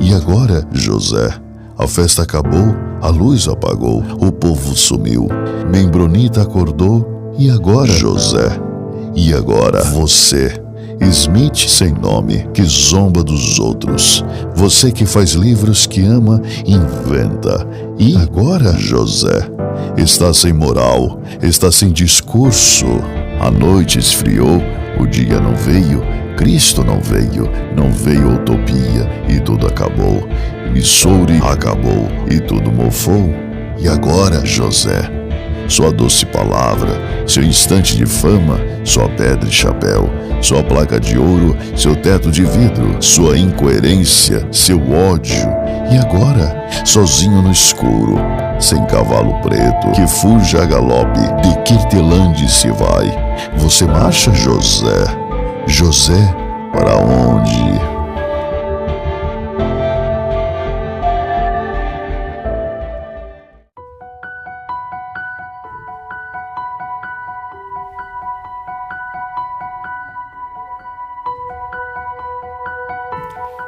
E agora, José? A festa acabou, a luz apagou, o povo sumiu. Membronita acordou, e agora, José? E agora, você? Smith sem nome, que zomba dos outros. Você que faz livros que ama, inventa. E agora, José? Está sem moral, está sem discurso. A noite esfriou, o dia não veio, Cristo não veio utopia e tudo acabou. Missouri acabou e tudo mofou. E agora, José? Sua doce palavra, seu instante de fama, sua pedra e chapéu, sua placa de ouro, seu teto de vidro, sua incoerência, seu ódio. E agora, sozinho no escuro, sem cavalo preto, que fuja a galope, de Kirtelândia se vai. Você marcha, José? José, para onde?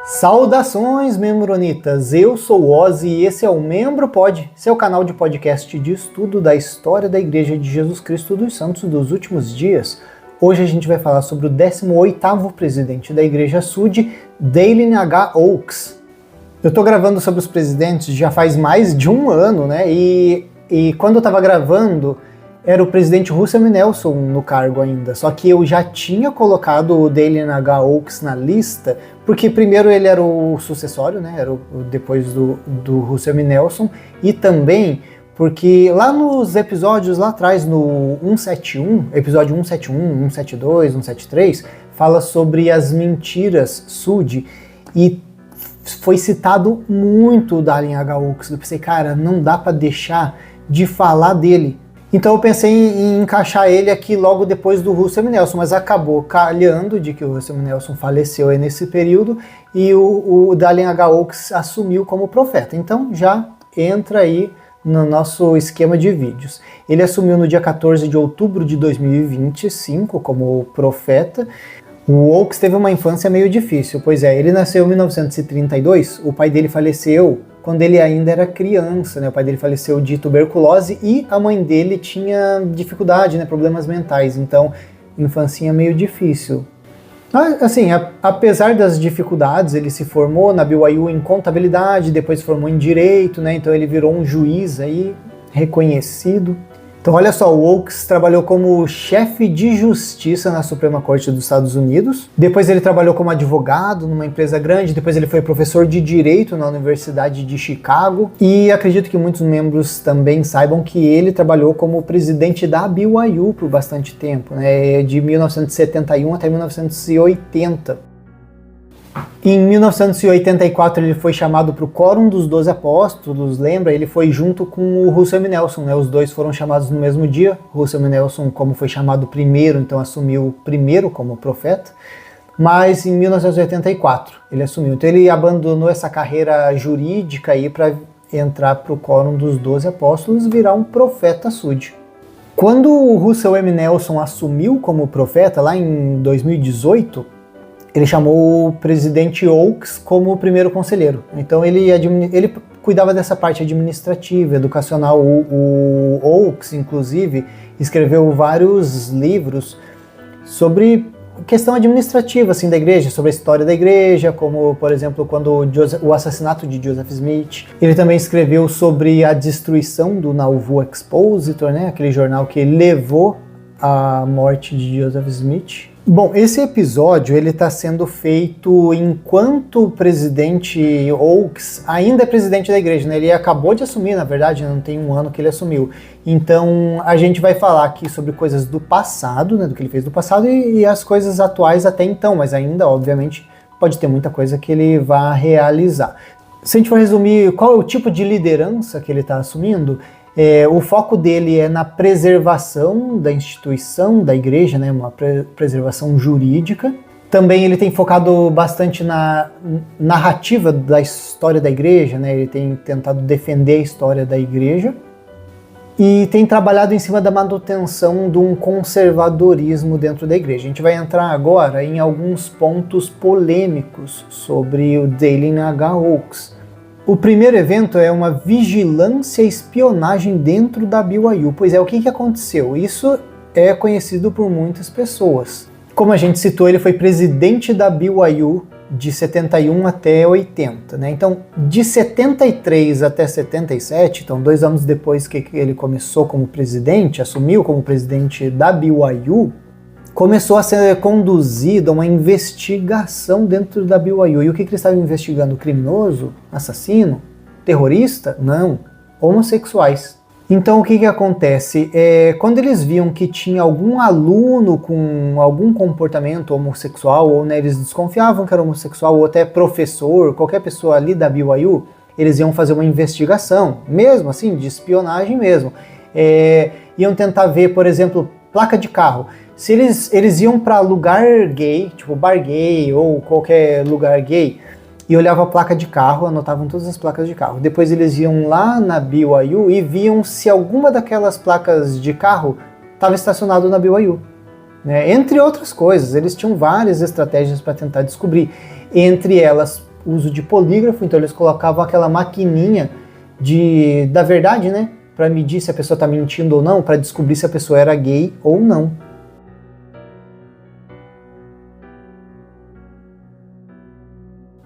Saudações, membronitas! Eu sou o Ozzy e esse é o Membro Pod, seu canal de podcast de estudo da história da Igreja de Jesus Cristo dos Santos dos Últimos Dias. Hoje a gente vai falar sobre o 18º presidente da Igreja Sud, Dallin H. Oaks. Eu tô gravando sobre os presidentes já faz mais de um ano, né? E quando eu tava gravando, era o presidente Russell M. Nelson no cargo ainda, só que eu já tinha colocado o Dallin H. Oaks na lista, porque primeiro ele era o sucessório, né, era depois do Russell M. Nelson, e também porque lá nos episódios lá atrás, no 171, episódio 171, 172, 173, fala sobre as mentiras Sud, e foi citado muito o Dallin H. Oaks. Eu pensei, cara, não dá pra deixar de falar dele. Então eu pensei em encaixar ele aqui logo depois do Russell M. Nelson, mas acabou calhando de que o Russell M. Nelson faleceu aí nesse período e o Dallin H. Oaks assumiu como profeta. Então já entra aí no nosso esquema de vídeos. Ele assumiu no dia 14 de outubro de 2025 como profeta. O Oaks teve uma infância meio difícil, pois é, ele nasceu em 1932, o pai dele faleceu quando ele ainda era criança, né? O pai dele faleceu de tuberculose e a mãe dele tinha dificuldade, né? Problemas mentais, então infancinha meio difícil. Assim, apesar das dificuldades, ele se formou na BYU em contabilidade, depois se formou em direito, né? Então ele virou um juiz aí reconhecido. Então olha só, o Oaks trabalhou como chefe de justiça na Suprema Corte dos Estados Unidos, depois ele trabalhou como advogado numa empresa grande, depois ele foi professor de direito na Universidade de Chicago, e acredito que muitos membros também saibam que ele trabalhou como presidente da BYU por bastante tempo, né, de 1971 até 1980. Em 1984 ele foi chamado para o Quórum dos 12 Apóstolos, lembra? Ele foi junto com o Russell M. Nelson, né? Os dois foram chamados no mesmo dia. Russell M. Nelson, como foi chamado primeiro, então assumiu primeiro como profeta, mas em 1984 ele assumiu. Então ele abandonou essa carreira jurídica aí para entrar para o Quórum dos 12 Apóstolos e virar um profeta Sud. Quando o Russell M. Nelson assumiu como profeta, lá em 2018, ele chamou o presidente Oaks como primeiro conselheiro. Então ele cuidava dessa parte administrativa, educacional. O Oaks, inclusive, escreveu vários livros sobre questão administrativa assim, da igreja, sobre a história da igreja, como, por exemplo, o assassinato de Joseph Smith. Ele também escreveu sobre a destruição do Nauvoo Expositor, né, aquele jornal que levou à morte de Joseph Smith. Bom, esse episódio ele está sendo feito enquanto o presidente Oaks ainda é presidente da igreja, né? Ele acabou de assumir, na verdade, não tem um ano que ele assumiu. Então a gente vai falar aqui sobre coisas do passado, né? Do que ele fez do passado e as coisas atuais até então, mas ainda, obviamente, pode ter muita coisa que ele vai realizar. Se a gente for resumir qual é o tipo de liderança que ele está assumindo, o foco dele é na preservação da instituição da igreja, né, uma preservação jurídica. Também ele tem focado bastante na narrativa da história da igreja, né, ele tem tentado defender a história da igreja. e tem trabalhado em cima da manutenção de um conservadorismo dentro da igreja. A gente vai entrar agora em alguns pontos polêmicos sobre o Dalen H. Oaks. O primeiro evento é uma vigilância e espionagem dentro da BYU. Pois é, o que aconteceu? Isso é conhecido por muitas pessoas. Como a gente citou, ele foi presidente da BYU de 71 até 80, né? Então, de 73 até 77, então 2 anos depois que ele começou como presidente, assumiu como presidente da BYU, começou a ser conduzida uma investigação dentro da BYU. E o que ele estava investigando? Criminoso? Assassino? Terrorista? Não. Homossexuais. Então o que acontece? Quando eles viam que tinha algum aluno com algum comportamento homossexual, ou né, eles desconfiavam que era homossexual, ou até professor, qualquer pessoa ali da BYU, eles iam fazer uma investigação, mesmo assim, de espionagem mesmo. Iam tentar ver, por exemplo, placa de carro. Se eles iam para lugar gay, tipo bar gay ou qualquer lugar gay, e olhavam a placa de carro, anotavam todas as placas de carro. Depois eles iam lá na BYU e viam se alguma daquelas placas de carro estava estacionado na BYU. Né? Entre outras coisas, eles tinham várias estratégias para tentar descobrir. Entre elas, o uso de polígrafo, então eles colocavam aquela maquininha da verdade, né? Para medir se a pessoa está mentindo ou não, para descobrir se a pessoa era gay ou não.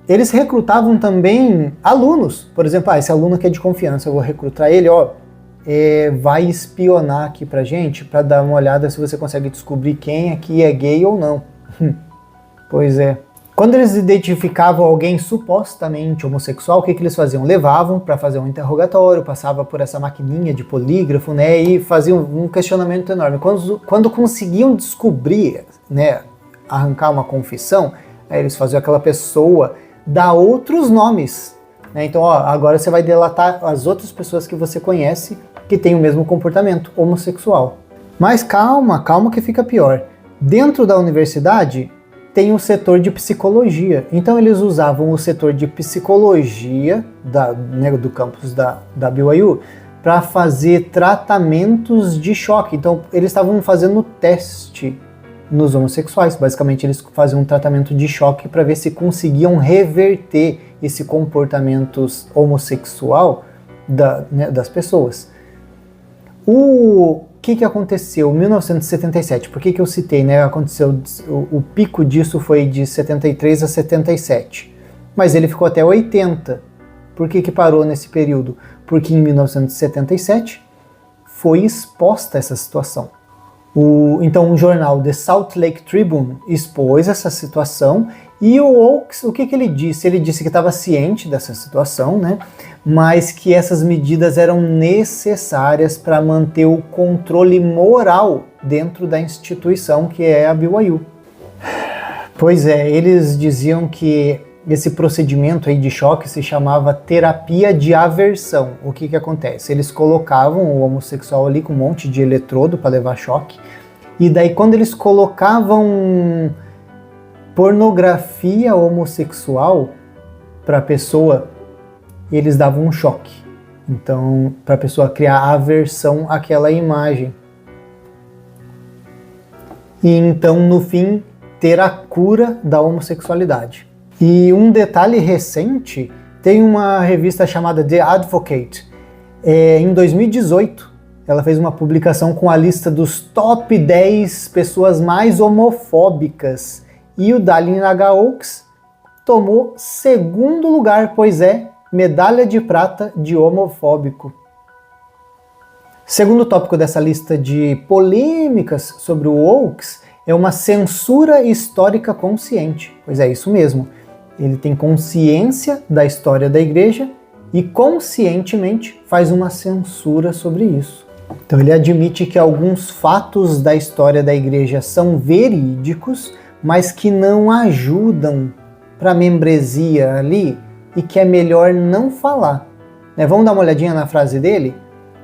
Eles recrutavam também alunos. Por exemplo, esse aluno aqui é de confiança, eu vou recrutar ele, vai espionar aqui pra gente, pra dar uma olhada se você consegue descobrir quem aqui é gay ou não. Pois é. Quando eles identificavam alguém supostamente homossexual, o que eles faziam? Levavam para fazer um interrogatório, passava por essa maquininha de polígrafo, né, e faziam um questionamento enorme. Quando conseguiam descobrir, né, arrancar uma confissão, aí eles faziam aquela pessoa dar outros nomes, né? Então, agora você vai delatar as outras pessoas que você conhece que têm o mesmo comportamento homossexual. Mas calma que fica pior. Dentro da universidade tem o setor de psicologia. Então eles usavam o setor de psicologia do campus da BYU para fazer tratamentos de choque. Então eles estavam fazendo teste nos homossexuais. Basicamente, eles faziam um tratamento de choque para ver se conseguiam reverter esse comportamento homossexual das pessoas. O que aconteceu em 1977? Por que eu citei, né? Aconteceu, o pico disso foi de 73 a 77, mas ele ficou até 80. Por que parou nesse período? Porque em 1977 foi exposta essa situação. Então um jornal, The Salt Lake Tribune, expôs essa situação, e o Oaks, o que ele disse? Ele disse que estava ciente dessa situação, né? Mas que essas medidas eram necessárias para manter o controle moral dentro da instituição que é a BYU. Pois é, eles diziam que esse procedimento aí de choque se chamava terapia de aversão. O que acontece? Eles colocavam o homossexual ali com um monte de eletrodo para levar choque, e daí quando eles colocavam pornografia homossexual para a pessoa, eles davam um choque. Então, para a pessoa criar aversão àquela imagem. E então, no fim, ter a cura da homossexualidade. E um detalhe recente, tem uma revista chamada The Advocate. Em 2018, ela fez uma publicação com a lista dos top 10 pessoas mais homofóbicas. E o Dalen H. Oaks tomou segundo lugar, pois é, medalha de prata de homofóbico. Segundo tópico dessa lista de polêmicas sobre o Oaks é uma censura histórica consciente. Pois é, isso mesmo. Ele tem consciência da história da igreja e conscientemente faz uma censura sobre isso. Então ele admite que alguns fatos da história da igreja são verídicos, mas que não ajudam para a membresia ali e que é melhor não falar. Vamos dar uma olhadinha na frase dele?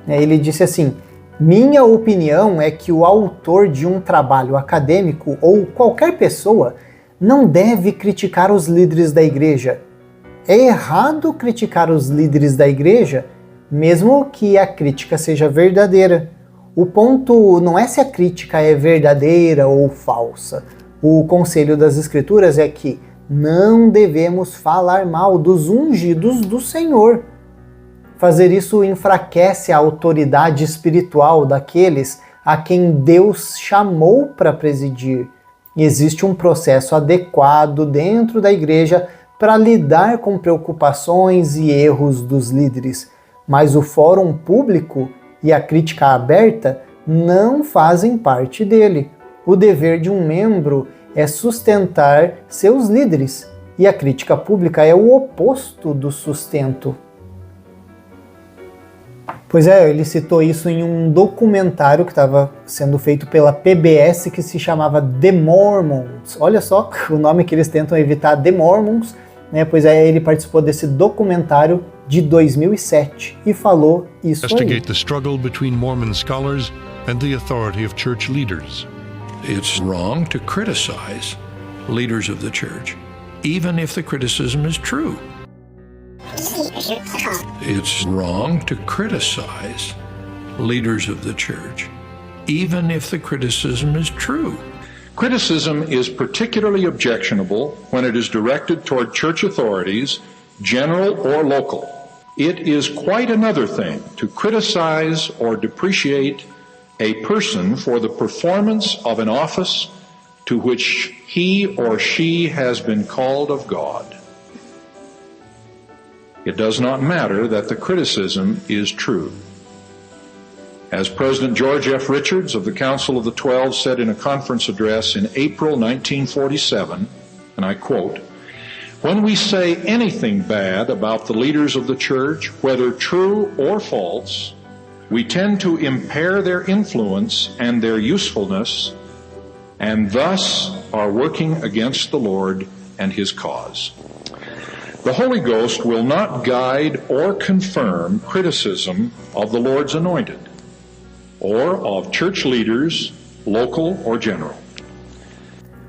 Ele disse assim: minha opinião é que o autor de um trabalho acadêmico ou qualquer pessoa não deve criticar os líderes da igreja. É errado criticar os líderes da igreja, mesmo que a crítica seja verdadeira. O ponto não é se a crítica é verdadeira ou falsa. O conselho das Escrituras é que não devemos falar mal dos ungidos do Senhor. Fazer isso enfraquece a autoridade espiritual daqueles a quem Deus chamou para presidir. Existe um processo adequado dentro da igreja para lidar com preocupações e erros dos líderes, mas o fórum público e a crítica aberta não fazem parte dele. O dever de um membro é sustentar seus líderes, e a crítica pública é o oposto do sustento. Pois é, ele citou isso em um documentário que estava sendo feito pela PBS que se chamava The Mormons. Olha só o nome que eles tentam evitar, The Mormons, né? Pois é, ele participou desse documentário de 2007 e falou isso aí. Investigate the struggle between Mormon scholars and the authority of church leaders. It's wrong to criticize leaders of the church, even if the criticism is true. It's wrong to criticize leaders of the church, even if the criticism is true. Criticism is particularly objectionable when it is directed toward church authorities, general or local. It is quite another thing to criticize or depreciate a person for the performance of an office to which he or she has been called of God. It does not matter that the criticism is true. As President George F. Richards of the Council of the Twelve said in a conference address in April 1947, and I quote, "When we say anything bad about the leaders of the church, whether true or false, we tend to impair their influence and their usefulness, and thus are working against the Lord and His cause. The Holy Ghost will not guide or confirm criticism of the Lord's anointed, or of church leaders, local or general."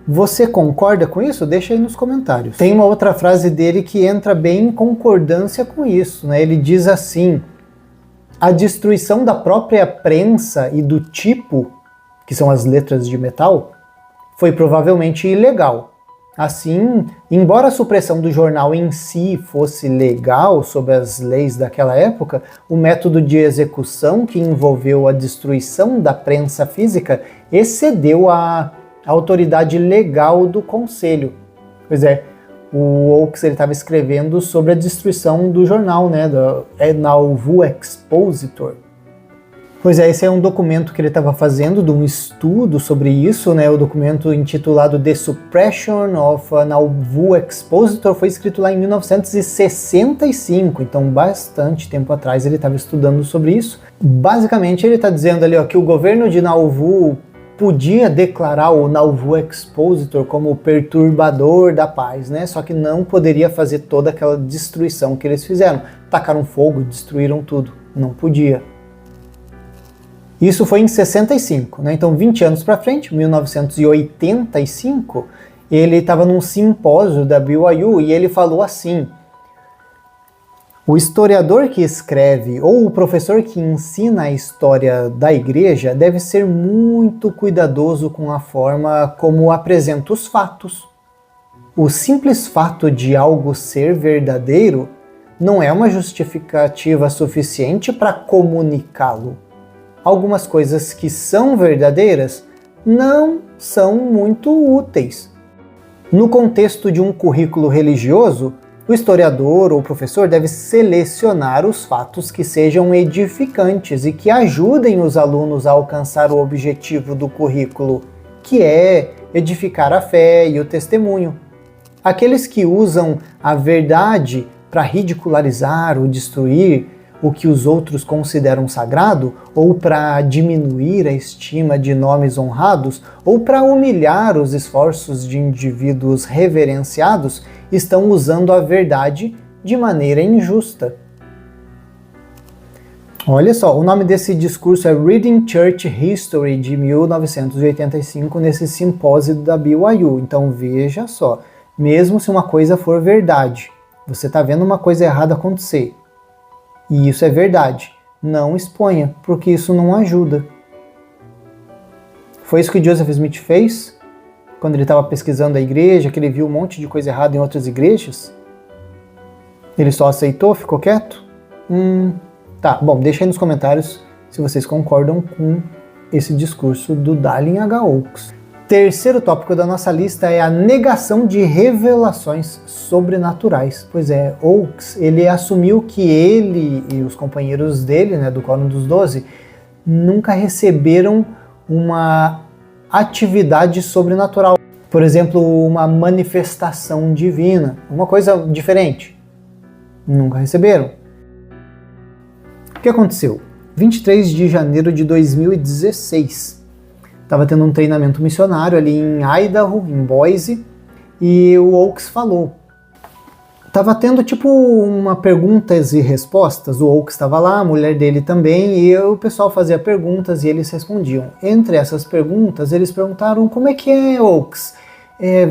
Você concorda com isso? Deixa aí nos comentários. Tem uma outra frase dele que entra bem em concordância com isso, né? Ele diz assim: a destruição da própria prensa e do tipo, que são as letras de metal, foi provavelmente ilegal. Assim, embora a supressão do jornal em si fosse legal sob as leis daquela época, o método de execução que envolveu a destruição da prensa física excedeu a autoridade legal do conselho. Pois é, o Oakes estava escrevendo sobre a destruição do jornal, né, do Nauvoo Expositor. Pois é, esse é um documento que ele estava fazendo, de um estudo sobre isso, né? O documento intitulado The Suppression of Nauvoo Expositor foi escrito lá em 1965, então bastante tempo atrás ele estava estudando sobre isso. Basicamente ele está dizendo ali, ó, que o governo de Nauvoo podia declarar o Nauvoo Expositor como perturbador da paz, né? Só que não poderia fazer toda aquela destruição que eles fizeram. Tacaram fogo, destruíram tudo. Não podia. Isso foi em 65, né? Então 20 anos para frente, 1985, ele estava num simpósio da BYU e ele falou assim: o historiador que escreve ou o professor que ensina a história da igreja deve ser muito cuidadoso com a forma como apresenta os fatos. O simples fato de algo ser verdadeiro não é uma justificativa suficiente para comunicá-lo. Algumas coisas que são verdadeiras não são muito úteis. No contexto de um currículo religioso, o historiador ou professor deve selecionar os fatos que sejam edificantes e que ajudem os alunos a alcançar o objetivo do currículo, que é edificar a fé e o testemunho. Aqueles que usam a verdade para ridicularizar ou destruir o que os outros consideram sagrado, ou para diminuir a estima de nomes honrados, ou para humilhar os esforços de indivíduos reverenciados, estão usando a verdade de maneira injusta. Olha só, o nome desse discurso é Reading Church History, de 1985, nesse simpósio da BYU. Então veja só, mesmo se uma coisa for verdade, você está vendo uma coisa errada acontecer, E isso é verdade. Não exponha, porque isso não ajuda. Foi isso que Joseph Smith fez quando ele estava pesquisando a igreja, que ele viu um monte de coisa errada em outras igrejas. Ele só aceitou, ficou quieto? Tá, bom, deixa aí nos comentários se vocês concordam com esse discurso do Dallin H. Oakes. Terceiro tópico da nossa lista é a negação de revelações sobrenaturais. Pois é, Oakes, ele assumiu que ele e os companheiros dele, né, do Quórum dos 12, nunca receberam uma atividade sobrenatural. Por exemplo, uma manifestação divina, uma coisa diferente. Nunca receberam. O que aconteceu? 23 de janeiro de 2016. Estava tendo um treinamento missionário ali em Idaho, em Boise, e o Oakes falou. Tava tendo tipo uma perguntas e respostas, o Oakes estava lá, a mulher dele também, e o pessoal fazia perguntas e eles respondiam. Entre essas perguntas, eles perguntaram: como é que é, Oakes?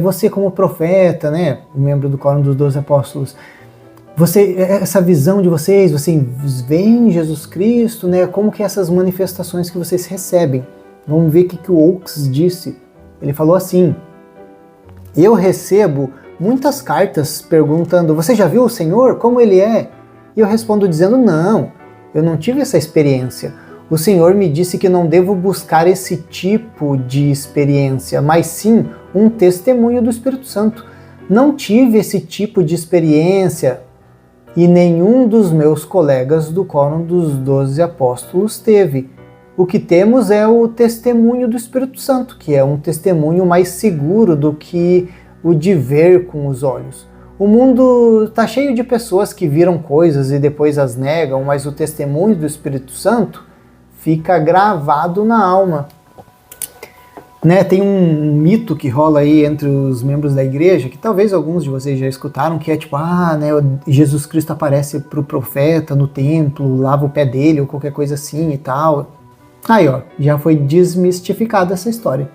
Você como profeta, né, membro do Quórum dos 12 Apóstolos, essa visão de vocês veem Jesus Cristo, né, como que essas manifestações que vocês recebem? Vamos ver o que o Oakes disse. Ele falou assim: eu recebo muitas cartas perguntando: você já viu o Senhor? Como ele é? E eu respondo dizendo: não, eu não tive essa experiência. O Senhor me disse que não devo buscar esse tipo de experiência, mas sim um testemunho do Espírito Santo. Não tive esse tipo de experiência e nenhum dos meus colegas do Quórum dos 12 Apóstolos teve. O que temos é o testemunho do Espírito Santo, que é um testemunho mais seguro do que o de ver com os olhos. O mundo está cheio de pessoas que viram coisas e depois as negam, mas o testemunho do Espírito Santo fica gravado na alma. Né, tem um mito que rola aí entre os membros da igreja, que talvez alguns de vocês já escutaram, que é tipo, Jesus Cristo aparece para o profeta no templo, lava o pé dele ou qualquer coisa assim e tal. Aí, ó, já foi desmistificada essa história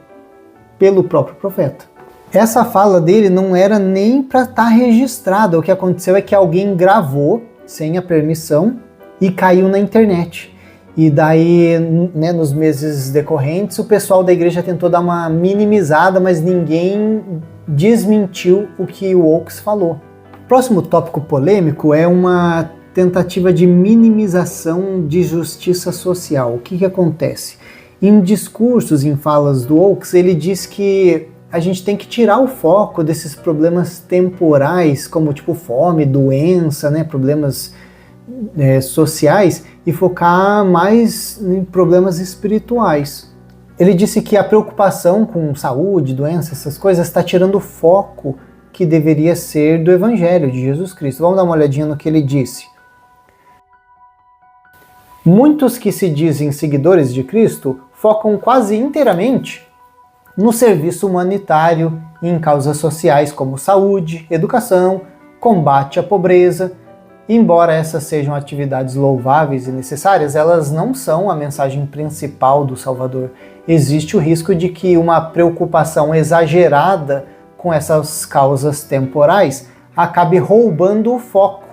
pelo próprio profeta. Essa fala dele não era nem para estar registrada. O que aconteceu é que alguém gravou sem a permissão e caiu na internet. E daí, né, nos meses decorrentes, o pessoal da igreja tentou dar uma minimizada, mas ninguém desmentiu o que o Oakes falou. Próximo tópico polêmico é uma tentativa de minimização de justiça social. O que acontece? Em discursos, em falas do Oakes, ele diz que a gente tem que tirar o foco desses problemas temporais, como tipo fome, doença, né, problemas sociais, e focar mais em problemas espirituais. Ele disse que a preocupação com saúde, doença, essas coisas, está tirando o foco que deveria ser do Evangelho de Jesus Cristo. Vamos dar uma olhadinha no que ele disse. Muitos que se dizem seguidores de Cristo focam quase inteiramente no serviço humanitário e em causas sociais como saúde, educação, combate à pobreza. Embora essas sejam atividades louváveis e necessárias, elas não são a mensagem principal do Salvador. Existe o risco de que uma preocupação exagerada com essas causas temporais acabe roubando o foco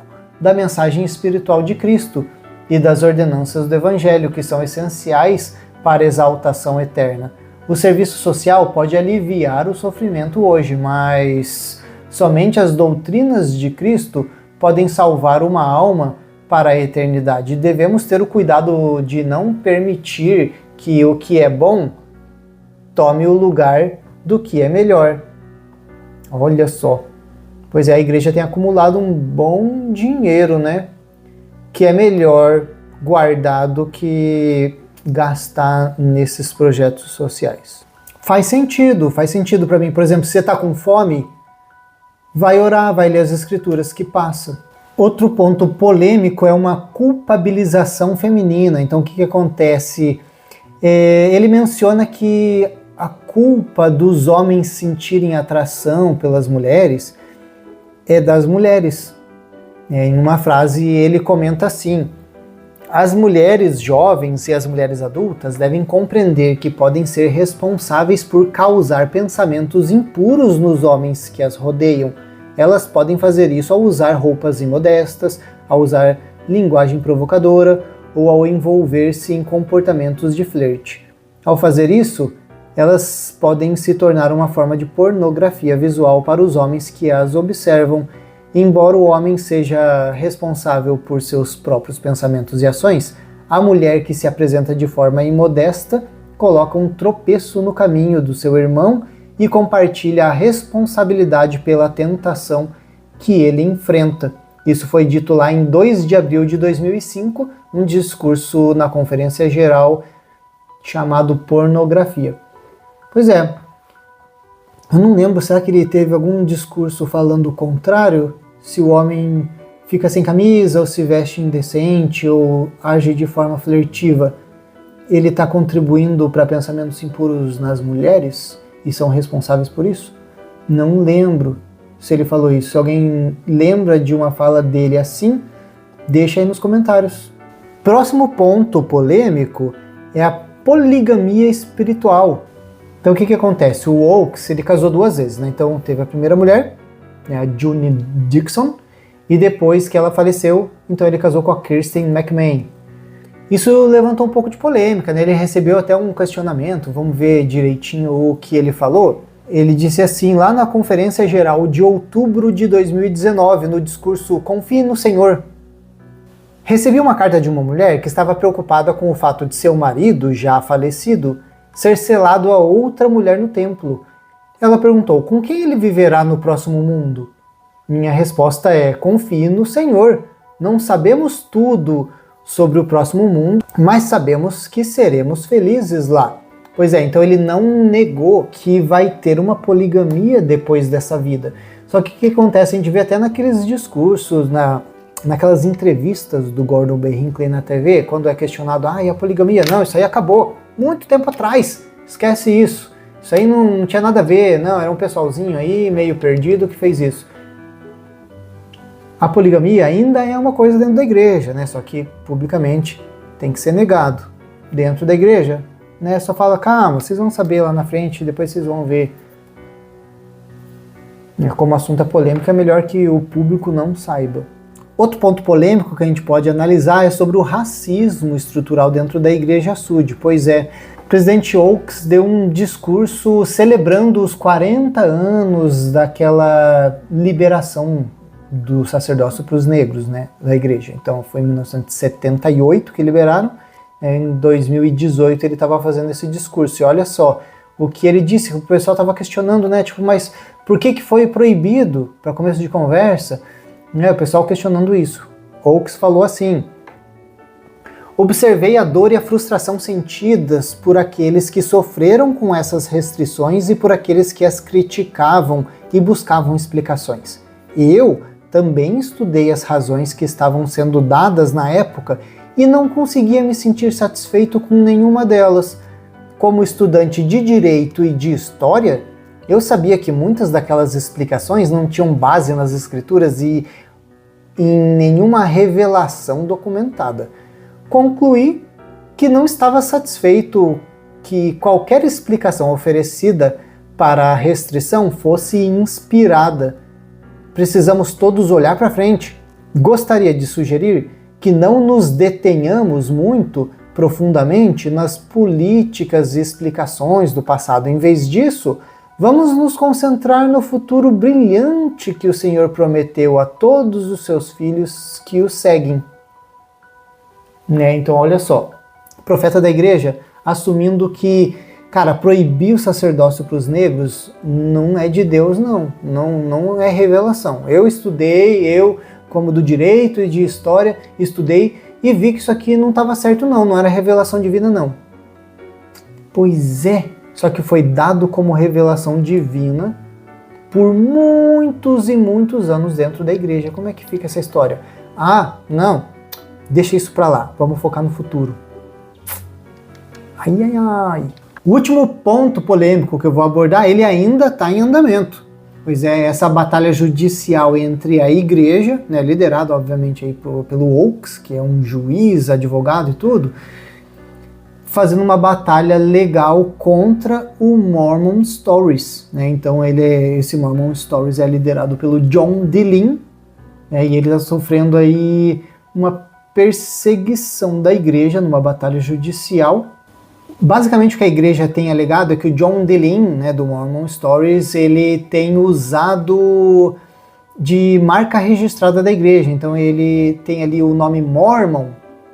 da mensagem espiritual de Cristo e das ordenanças do Evangelho, que são essenciais para a exaltação eterna. O serviço social pode aliviar o sofrimento hoje, mas somente as doutrinas de Cristo podem salvar uma alma para a eternidade. Devemos ter o cuidado de não permitir que o que é bom tome o lugar do que é melhor. Olha só. Pois é, a igreja tem acumulado um bom dinheiro, né? Que é melhor guardar do que gastar nesses projetos sociais. Faz sentido para mim. Por exemplo, se você está com fome, vai orar, vai ler as escrituras que passa. Outro ponto polêmico é uma culpabilização feminina. Então o que acontece? Ele menciona que a culpa dos homens sentirem atração pelas mulheres é das mulheres. Em uma frase ele comenta assim: as mulheres jovens e as mulheres adultas devem compreender que podem ser responsáveis por causar pensamentos impuros nos homens que as rodeiam. Elas podem fazer isso ao usar roupas imodestas, ao usar linguagem provocadora ou ao envolver-se em comportamentos de flerte. Ao fazer isso, elas podem se tornar uma forma de pornografia visual para os homens que as observam. Embora o homem seja responsável por seus próprios pensamentos e ações, a mulher que se apresenta de forma imodesta coloca um tropeço no caminho do seu irmão e compartilha a responsabilidade pela tentação que ele enfrenta. Isso foi dito lá em 2 de abril de 2005, num discurso na Conferência Geral chamado Pornografia. Pois é, eu não lembro, será que ele teve algum discurso falando o contrário? Se o homem fica sem camisa, ou se veste indecente, ou age de forma flertiva, ele está contribuindo para pensamentos impuros nas mulheres e são responsáveis por isso? Não lembro se ele falou isso. Se alguém lembra de uma fala dele assim, deixa aí nos comentários. Próximo ponto polêmico é a poligamia espiritual. Então o que acontece? O Oakes, ele casou 2 vezes, né? Então teve a primeira mulher, né, a June Dixon, e depois que ela faleceu, então ele casou com a Kirsten McMahon. Isso levantou um pouco de polêmica, né? Ele recebeu até um questionamento, vamos ver direitinho o que ele falou. Ele disse assim, lá na Conferência Geral de outubro de 2019, no discurso Confie no Senhor. Recebi uma carta de uma mulher que estava preocupada com o fato de seu marido, já falecido, ser selado a outra mulher no templo. Ela perguntou, com quem ele viverá no próximo mundo? Minha resposta é, confie no Senhor. Não sabemos tudo sobre o próximo mundo, mas sabemos que seremos felizes lá. Pois é, então ele não negou que vai ter uma poligamia depois dessa vida. Só que o que acontece? A gente vê até naqueles discursos, naquelas entrevistas do Gordon B. Hinckley na TV, quando é questionado, e a poligamia? Não, isso aí acabou muito tempo atrás, esquece isso. Isso aí não tinha nada a ver, não, era um pessoalzinho aí meio perdido que fez isso. A poligamia ainda é uma coisa dentro da igreja, né? Só que publicamente tem que ser negado dentro da igreja, né? Só fala, calma, vocês vão saber lá na frente, depois vocês vão ver. Como o assunto é polêmico, é melhor que o público não saiba. Outro ponto polêmico que a gente pode analisar é sobre o racismo estrutural dentro da Igreja Sud. Pois é, o presidente Oakes deu um discurso celebrando os 40 anos daquela liberação do sacerdócio para os negros, né, da igreja. Então foi em 1978 que liberaram, em 2018 ele estava fazendo esse discurso. E olha só o que ele disse, o pessoal estava questionando, né, tipo, mas por que foi proibido, para começo de conversa? O pessoal questionando isso. Oakes falou assim, observei a dor e a frustração sentidas por aqueles que sofreram com essas restrições e por aqueles que as criticavam e buscavam explicações. Eu também estudei as razões que estavam sendo dadas na época e não conseguia me sentir satisfeito com nenhuma delas. Como estudante de Direito e de História, eu sabia que muitas daquelas explicações não tinham base nas Escrituras e em nenhuma revelação documentada. Concluí que não estava satisfeito que qualquer explicação oferecida para a restrição fosse inspirada. Precisamos todos olhar para frente. Gostaria de sugerir que não nos detenhamos muito profundamente nas políticas e explicações do passado. Em vez disso, vamos nos concentrar no futuro brilhante que o Senhor prometeu a todos os seus filhos que o seguem. Então, olha só, o profeta da igreja assumindo que, proibir o sacerdócio para os negros não é de Deus, não é revelação. Eu estudei, como do direito e de história, estudei e vi que isso aqui não estava certo não era revelação divina não. Pois é, só que foi dado como revelação divina por muitos e muitos anos dentro da igreja. Como é que fica essa história? Não, deixa isso para lá, vamos focar no futuro. Ai. O último ponto polêmico que eu vou abordar, ele ainda está em andamento. Pois é, essa batalha judicial entre a igreja, liderada obviamente aí pelo Oakes, que é um juiz, advogado e tudo, fazendo uma batalha legal contra o Mormon Stories. Então esse Mormon Stories é liderado pelo John Dehlin, e ele está sofrendo aí uma perseguição da igreja numa batalha judicial. Basicamente o que a igreja tem alegado é que o John Dehlin, né, do Mormon Stories, ele tem usado de marca registrada da igreja. Então ele tem ali o nome Mormon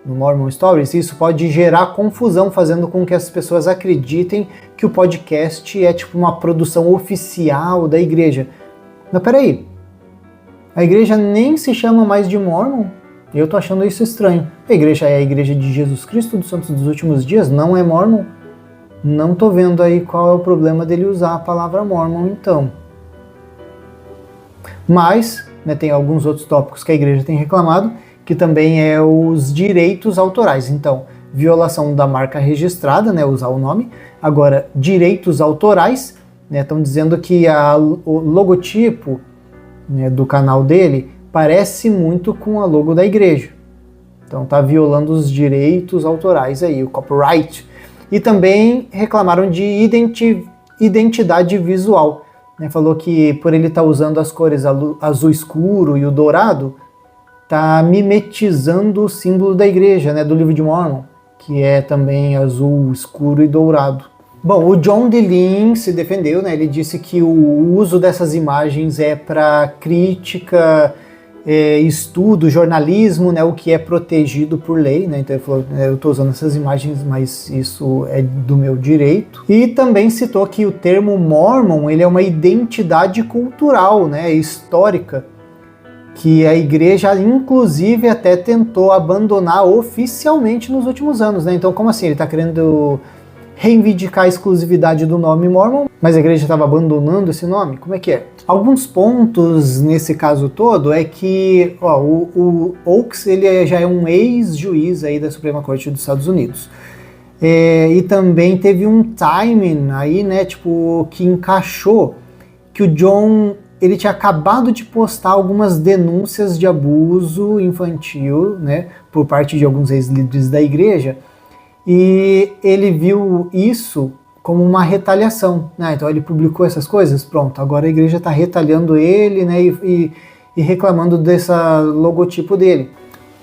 no Mormon Stories, e isso pode gerar confusão, fazendo com que as pessoas acreditem que o podcast é tipo uma produção oficial da igreja. Mas peraí, a igreja nem se chama mais de Mormon? Eu tô achando isso estranho. A igreja é a igreja de Jesus Cristo dos Santos dos Últimos Dias, não é Mormon? Não tô vendo aí qual é o problema dele usar a palavra Mormon, então. Mas, né, tem alguns outros tópicos que a igreja tem reclamado, que também é os direitos autorais. Então, violação da marca registrada, né, usar o nome. Agora, direitos autorais, né, estão dizendo que o logotipo, né, do canal dele parece muito com a logo da igreja. Então tá violando os direitos autorais aí, o copyright. E também reclamaram de identidade visual. Né? Falou que por ele estar usando as cores azul escuro e o dourado, tá mimetizando o símbolo da igreja, né, do livro de Mormon, que é também azul escuro e dourado. Bom, o John Dehlin se defendeu, né? Ele disse que o uso dessas imagens é para crítica, estudo, jornalismo, né? O que é protegido por lei, né? Então ele falou, eu estou usando essas imagens, mas isso é do meu direito. E também citou que o termo Mormon, ele é uma identidade cultural, né? Histórica, que a igreja, inclusive, até tentou abandonar oficialmente nos últimos anos, né? Então, como assim? Ele está querendo reivindicar a exclusividade do nome Mormon, mas a igreja estava abandonando esse nome? Como é que é? Alguns pontos nesse caso todo é que o Oaks ele já é um ex-juiz aí da Suprema Corte dos Estados Unidos. E também teve um timing aí, né, tipo, que encaixou que o John ele tinha acabado de postar algumas denúncias de abuso infantil, né, por parte de alguns ex-líderes da igreja, e ele viu isso como uma retaliação, né? Então ele publicou essas coisas, pronto, agora a igreja está retaliando ele, né, e reclamando desse logotipo dele.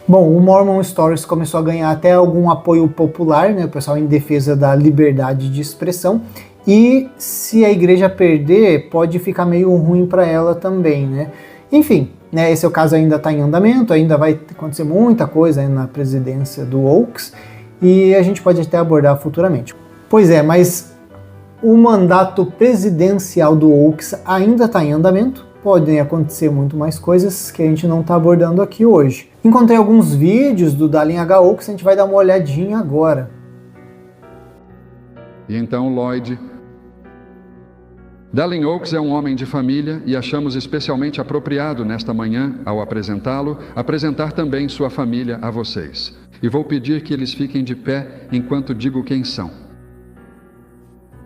Bom, o Mormon Stories começou a ganhar até algum apoio popular, né, o pessoal em defesa da liberdade de expressão, e se a igreja perder, pode ficar meio ruim para ela também, né? Enfim, né, esse é o caso, ainda está em andamento, ainda vai acontecer muita coisa na presidência do Oaks, e a gente pode até abordar futuramente. Pois é, mas o mandato presidencial do Oaks ainda está em andamento, podem acontecer muito mais coisas que a gente não está abordando aqui hoje. Encontrei alguns vídeos do Dallin H. Oaks, a gente vai dar uma olhadinha agora. E então Lloyd. Dallin Oaks é um homem de família e achamos especialmente apropriado nesta manhã, ao apresentá-lo, apresentar também sua família a vocês. E vou pedir que eles fiquem de pé enquanto digo quem são.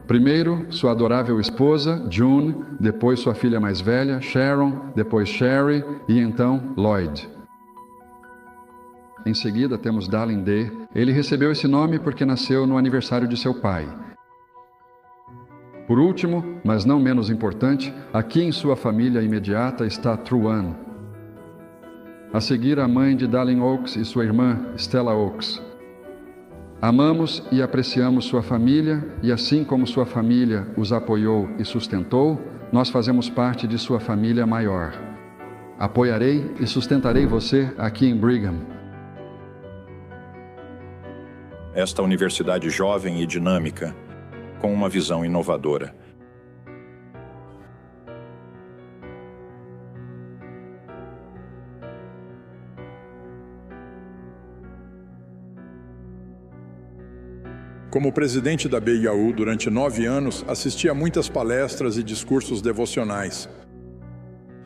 Primeiro, sua adorável esposa, June, depois sua filha mais velha, Sharon, depois Sherry e então Lloyd. Em seguida temos Dallin D. Ele recebeu esse nome porque nasceu no aniversário de seu pai. Por último, mas não menos importante, aqui em sua família imediata está Truan. A seguir, a mãe de Dallin Oaks e sua irmã, Stella Oaks. Amamos e apreciamos sua família e assim como sua família os apoiou e sustentou, nós fazemos parte de sua família maior. Apoiarei e sustentarei você aqui em Brigham. Esta universidade jovem e dinâmica, com uma visão inovadora. Como presidente da BYU durante 9 anos, assisti a muitas palestras e discursos devocionais.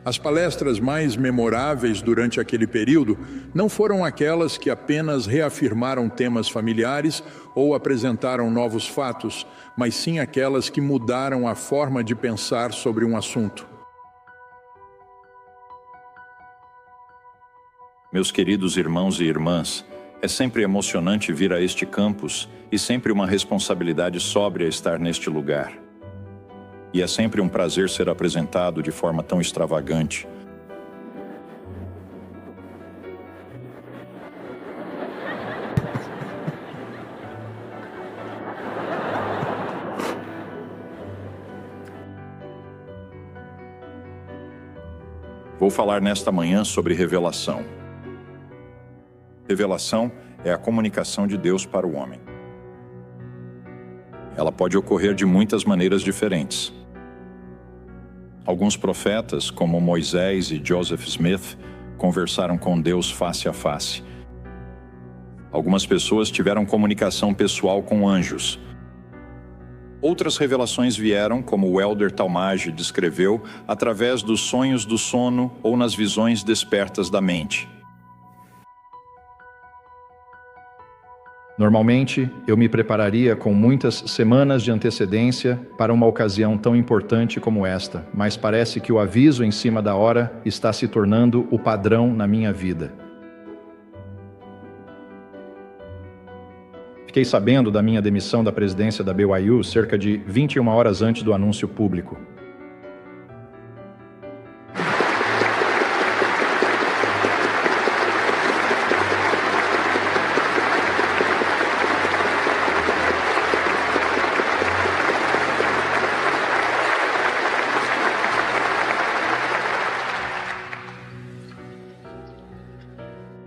As palestras mais memoráveis durante aquele período não foram aquelas que apenas reafirmaram temas familiares ou apresentaram novos fatos, mas sim aquelas que mudaram a forma de pensar sobre um assunto. Meus queridos irmãos e irmãs, é sempre emocionante vir a este campus e sempre uma responsabilidade sóbria estar neste lugar. E é sempre um prazer ser apresentado de forma tão extravagante. Vou falar nesta manhã sobre revelação. Revelação é a comunicação de Deus para o homem. Ela pode ocorrer de muitas maneiras diferentes. Alguns profetas, como Moisés e Joseph Smith, conversaram com Deus face a face. Algumas pessoas tiveram comunicação pessoal com anjos. Outras revelações vieram, como o Elder Talmage descreveu, através dos sonhos do sono ou nas visões despertas da mente. Normalmente, eu me prepararia com muitas semanas de antecedência para uma ocasião tão importante como esta, mas parece que o aviso em cima da hora está se tornando o padrão na minha vida. Fiquei sabendo da minha demissão da presidência da BYU cerca de 21 horas antes do anúncio público.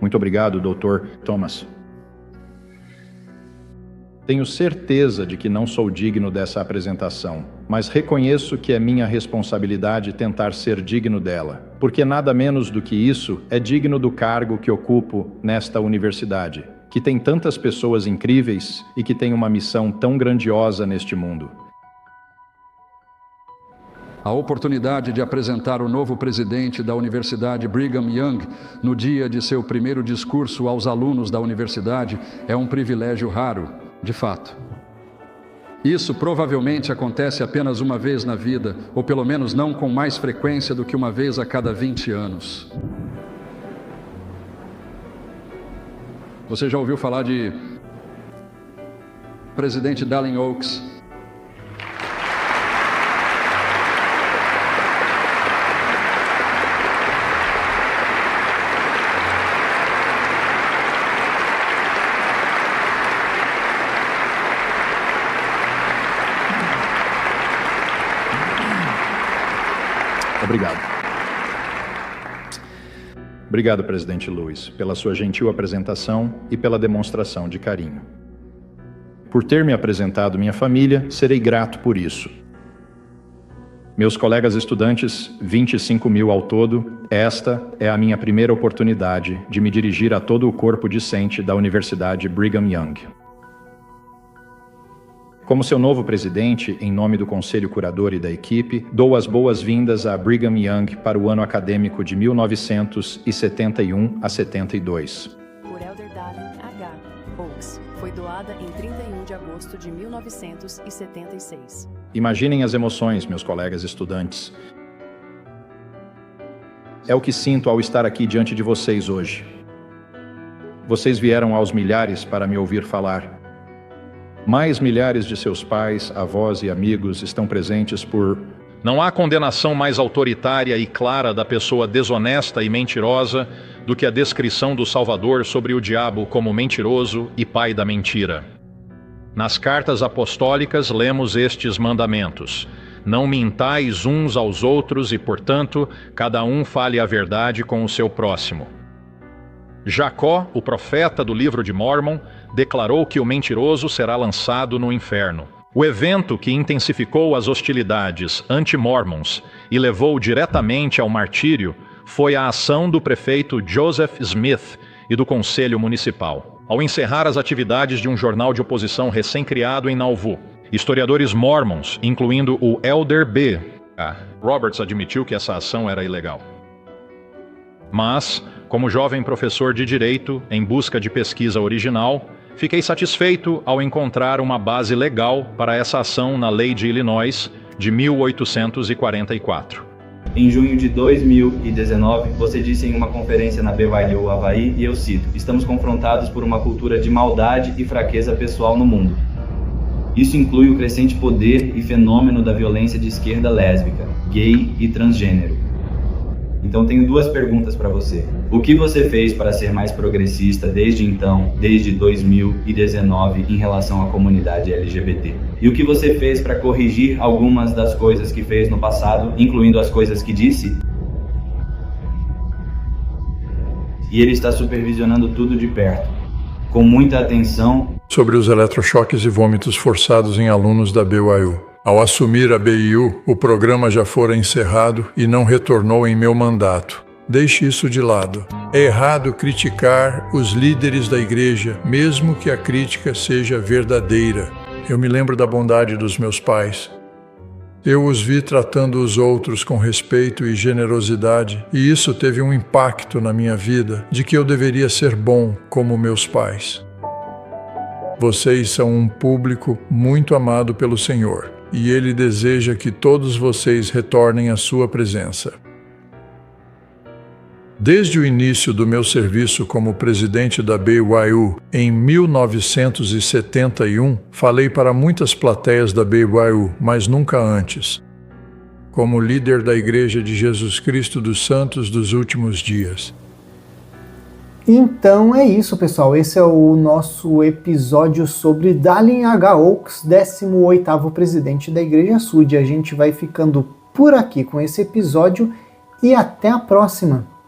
Muito obrigado, Dr. Thomas. Tenho certeza de que não sou digno dessa apresentação, mas reconheço que é minha responsabilidade tentar ser digno dela, porque nada menos do que isso é digno do cargo que ocupo nesta universidade, que tem tantas pessoas incríveis e que tem uma missão tão grandiosa neste mundo. A oportunidade de apresentar o novo presidente da Universidade Brigham Young no dia de seu primeiro discurso aos alunos da universidade é um privilégio raro, de fato. Isso provavelmente acontece apenas uma vez na vida, ou pelo menos não com mais frequência do que uma vez a cada 20 anos. Você já ouviu falar de presidente Dallin Oaks? Obrigado. Obrigado, presidente Lewis, pela sua gentil apresentação e pela demonstração de carinho. Por ter me apresentado minha família, serei grato por isso. Meus colegas estudantes, 25.000 ao todo, esta é a minha primeira oportunidade de me dirigir a todo o corpo discente da Universidade Brigham Young. Como seu novo presidente, em nome do Conselho Curador e da equipe, dou as boas-vindas à Brigham Young para o ano acadêmico de 1971 a 72. Por Elder Dallin H. Oaks, foi doada em 31 de agosto de 1976. Imaginem as emoções, meus colegas estudantes. É o que sinto ao estar aqui diante de vocês hoje. Vocês vieram aos milhares para me ouvir falar. Mais milhares de seus pais, avós e amigos estão presentes por... Não há condenação mais autoritária e clara da pessoa desonesta e mentirosa do que a descrição do Salvador sobre o diabo como mentiroso e pai da mentira. Nas cartas apostólicas lemos estes mandamentos: não mintais uns aos outros e, portanto, cada um fale a verdade com o seu próximo. Jacó, o profeta do livro de Mórmon, declarou que o mentiroso será lançado no inferno. O evento que intensificou as hostilidades anti-Mormons e levou diretamente ao martírio foi a ação do prefeito Joseph Smith e do Conselho Municipal. Ao encerrar as atividades de um jornal de oposição recém-criado em Nauvoo, historiadores mormons, incluindo o Elder B. Roberts, admitiu que essa ação era ilegal. Mas, como jovem professor de direito em busca de pesquisa original, fiquei satisfeito ao encontrar uma base legal para essa ação na Lei de Illinois de 1844. Em junho de 2019, você disse em uma conferência na BYU, Havaí, e eu cito: estamos confrontados por uma cultura de maldade e fraqueza pessoal no mundo. Isso inclui o crescente poder e fenômeno da violência de esquerda lésbica, gay e transgênero. Então tenho duas perguntas para você. O que você fez para ser mais progressista desde então, desde 2019, em relação à comunidade LGBT? E o que você fez para corrigir algumas das coisas que fez no passado, incluindo as coisas que disse? e ele está supervisionando tudo de perto, com muita atenção. Sobre os eletrochoques e vômitos forçados em alunos da BYU. Ao assumir a BYU, o programa já fora encerrado e não retornou em meu mandato. Deixe isso de lado. É errado criticar os líderes da igreja, mesmo que a crítica seja verdadeira. Eu me lembro da bondade dos meus pais. Eu os vi tratando os outros com respeito e generosidade, e isso teve um impacto na minha vida de que eu deveria ser bom como meus pais. Vocês são um público muito amado pelo Senhor, e Ele deseja que todos vocês retornem à sua presença. Desde o início do meu serviço como presidente da BYU, em 1971, falei para muitas plateias da BYU, mas nunca antes, como líder da Igreja de Jesus Cristo dos Santos dos Últimos Dias. Então é isso, pessoal. Esse é o nosso episódio sobre Dallin H. Oaks, 18º presidente da Igreja Sud. A gente vai ficando por aqui com esse episódio e até a próxima!